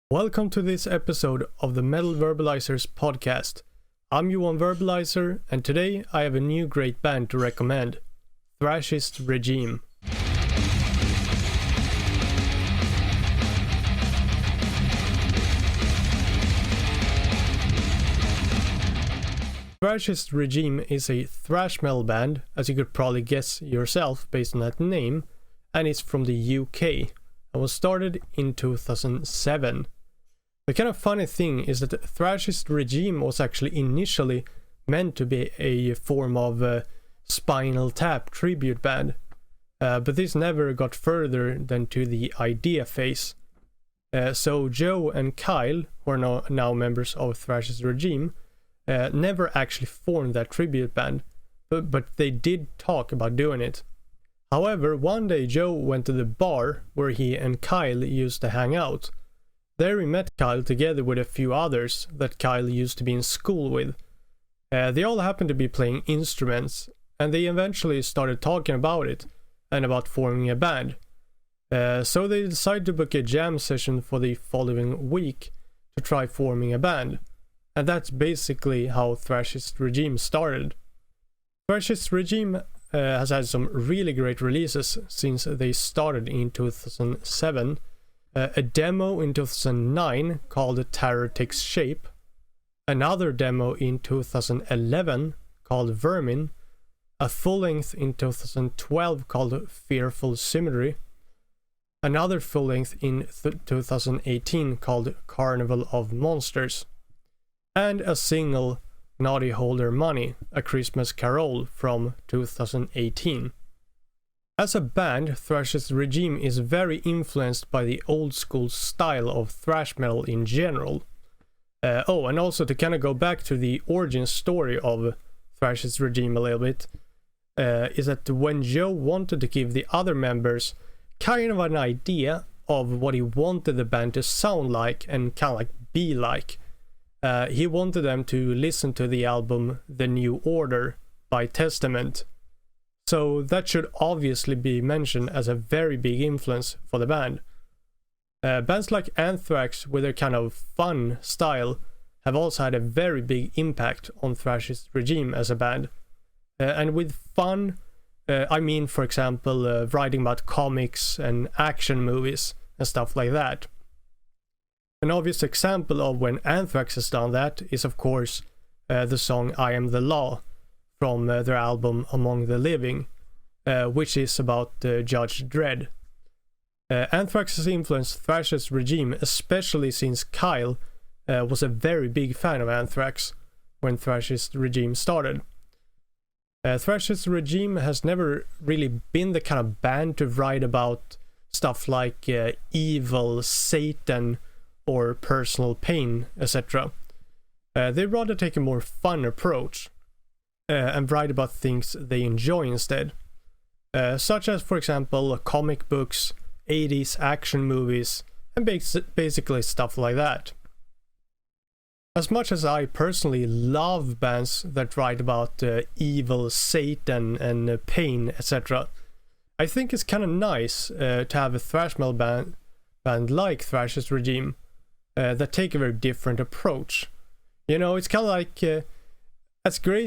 Welcome to this episode of the Metal Verbalizers podcast. I'm Johan Verbalizer, and today I have a new great band to recommend, Thrashist Regime. Thrashist Regime is a thrash metal band, as you could probably guess yourself based on that name, and it's from the UK, and was started in 2007. The kind of funny thing is that Thrashist Regime was actually initially meant to be a form of Spinal Tap tribute band, but this never got further than to the idea phase. So Joe and Kyle, who are now members of Thrashist Regime, never actually formed that tribute band, but they did talk about doing it. However, one day Joe went to the bar where he and Kyle used to hang out. There he met Kyle together with a few others that Kyle used to be in school with. They all happened to be playing instruments, and they eventually started talking about it and about forming a band. So they decided to book a jam session for the following week to try forming a band. And that's basically how Thrashist Regime started. Thrashist Regime has had some really great releases since they started in 2007. A demo in 2009 called Terror Takes Shape, another demo in 2011 called Vermin, a full-length in 2012 called Fearful Symmetry, another full-length in 2018 called Carnival of Monsters, and a single, Naughty Holder Money, A Christmas Carol from 2018. As a band, Thrashist Regime is very influenced by the old school style of thrash metal in general. And also to kind of go back to the origin story of Thrashist Regime a little bit, is that when Joe wanted to give the other members kind of an idea of what he wanted the band to sound like and kind of like be like, he wanted them to listen to the album The New Order by Testament. So that should obviously be mentioned as a very big influence for the band. Bands like Anthrax, with their kind of fun style, have also had a very big impact on Thrashist Regime as a band. And with fun, I mean, for example, writing about comics and action movies and stuff like that. An obvious example of when Anthrax has done that is, of course, the song I Am the Law from their album Among the Living, which is about Judge Dredd. Anthrax has influenced Thrashist Regime, especially since Kyle was a very big fan of Anthrax when Thrashist Regime started. Thrashist Regime has never really been the kind of band to write about stuff like evil, Satan, or personal pain, etc. They rather take a more fun approach and write about things they enjoy instead, such as, for example, comic books, 80s action movies, and basically stuff like that. As much as I personally love bands that write about evil, Satan, and pain, etc., I think it's kind of nice to have a thrash metal band like Thrashist Regime that take a very different approach. You know, it's kind of like as great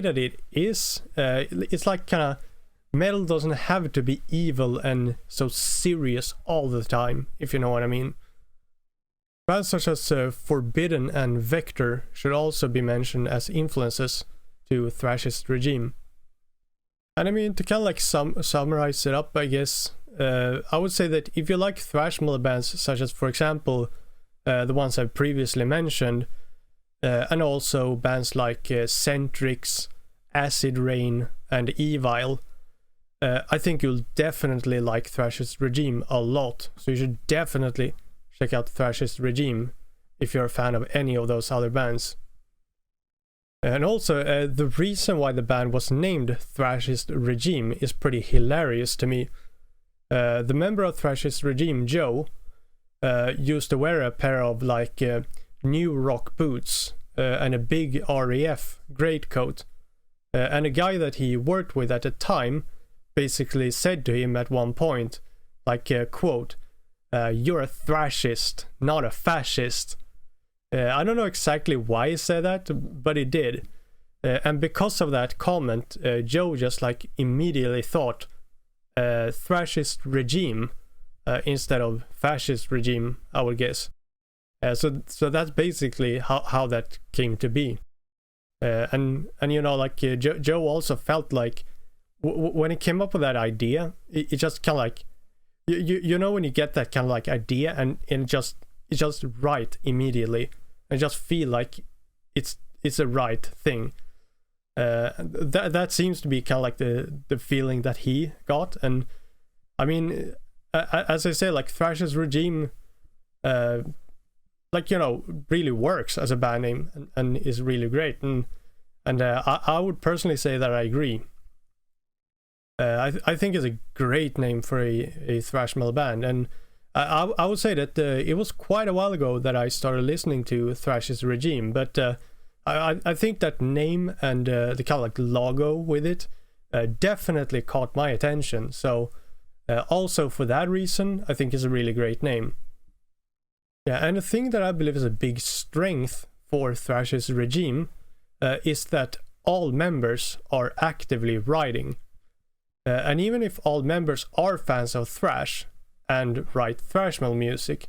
as it is, it's like kind of metal doesn't have to be evil and so serious all the time, if you know what I mean. Bands such as Forbidden and Vector should also be mentioned as influences to Thrashist Regime. And I mean, to kind of like summarize it up, I guess, I would say that if you like thrash metal bands such as, for example, the ones I've previously mentioned, and also bands like Centrix, Acid Rain, and Evil, I think you'll definitely like Thrashist Regime a lot. So you should definitely check out Thrashist Regime if you're a fan of any of those other bands. And also, the reason why the band was named Thrashist Regime is pretty hilarious to me. The member of Thrashist Regime, Joe, used to wear a pair of like new rock boots and a big RAF greatcoat. And a guy that he worked with at the time basically said to him at one point, like, quote, you're a thrashist, not a fascist. I don't know exactly why he said that, but he did. And because of that comment, Joe just like immediately thought Thrashist Regime instead of Fascist Regime, I would guess. So that's basically how that came to be. And you know, like Joe also felt like when he came up with that idea, it just kind of like you know when you get that kind of like idea and it just right immediately and just feel like it's a right thing. That seems to be kind of like the feeling that he got. And I mean, as I say, like Thrashist Regime, like, you know, really works as a band name and is really great. And I would personally say that I agree. I think it's a great name for a thrash metal band. And I would say that it was quite a while ago that I started listening to Thrashist Regime, but I think that name and the kind of like logo with it definitely caught my attention. So also for that reason, I think it's a really great name. Yeah, and the thing that I believe is a big strength for Thrashist Regime is that all members are actively writing. And even if all members are fans of thrash and write thrash metal music,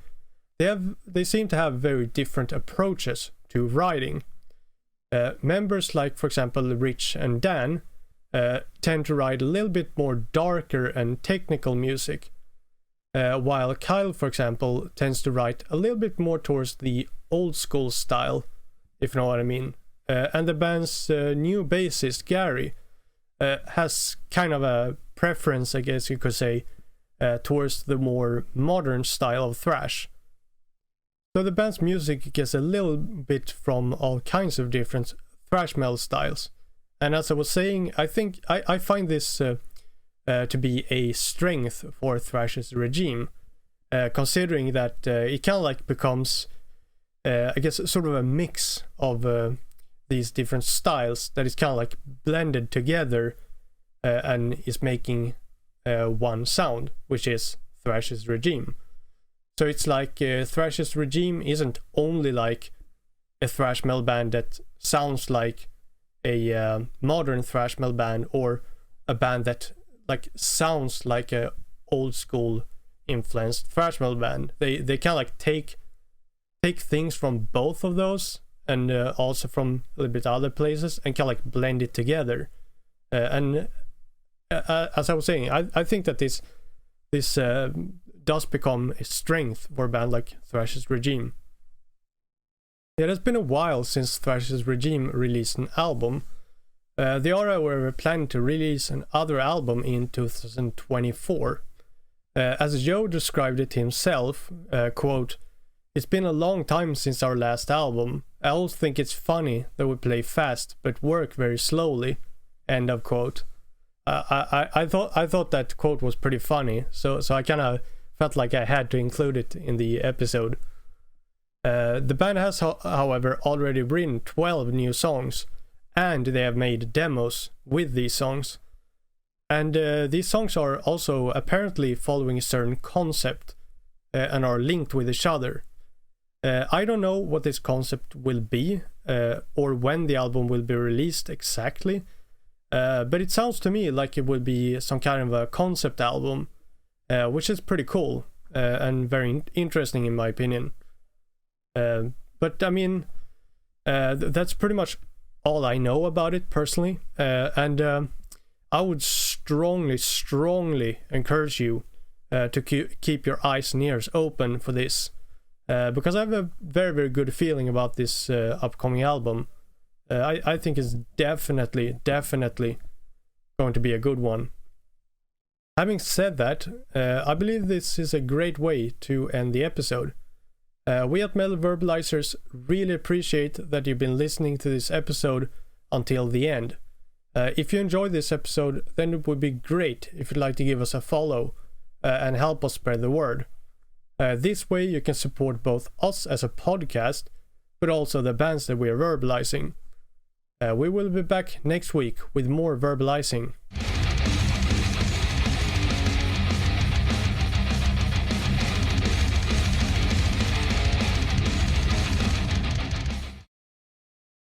they seem to have very different approaches to writing. Members like, for example, Rich and Dan tend to write a little bit more darker and technical music, while Kyle, for example, tends to write a little bit more towards the old school style, if you know what I mean. And the band's new bassist, Gary, has kind of a preference, I guess you could say, towards the more modern style of thrash. So the band's music gets a little bit from all kinds of different thrash metal styles. And as I was saying, I think I find this to be a strength for Thrashist Regime, considering that it kind of like becomes, I guess, sort of a mix of these different styles that is kind of like blended together and is making one sound, which is Thrashist Regime. So it's like Thrashist Regime isn't only like a thrash metal band that sounds like a modern thrash metal band, or a band that like sounds like a old school influenced thrash metal band. They kind of like take things from both of those and also from a little bit other places and kind of like blend it together. And as I was saying, I think that this does become a strength for a band like Thrashist Regime. It has been a while since Thrashist Regime released an album. They are, however, planning to release another album in 2024. As Joe described it himself, quote, "It's been a long time since our last album. I always think it's funny that we play fast but work very slowly." End of quote. I thought that quote was pretty funny, so I kind of felt like I had to include it in the episode. The band has, however, already written 12 new songs, and they have made demos with these songs. And these songs are also apparently following a certain concept and are linked with each other. I don't know what this concept will be or when the album will be released exactly, but it sounds to me like it will be some kind of a concept album, which is pretty cool and very interesting in my opinion. But I mean, that's pretty much all I know about it personally, and I would strongly encourage you to keep your eyes and ears open for this, because I have a very good feeling about this upcoming album. I think it's definitely going to be a good one. Having said that, I believe this is a great way to end the episode. We at Metal Verbalizers really appreciate that you've been listening to this episode until the end. If you enjoyed this episode, then it would be great if you'd like to give us a follow and help us spread the word. This way you can support both us as a podcast, but also the bands that we are verbalizing. We will be back next week with more verbalizing.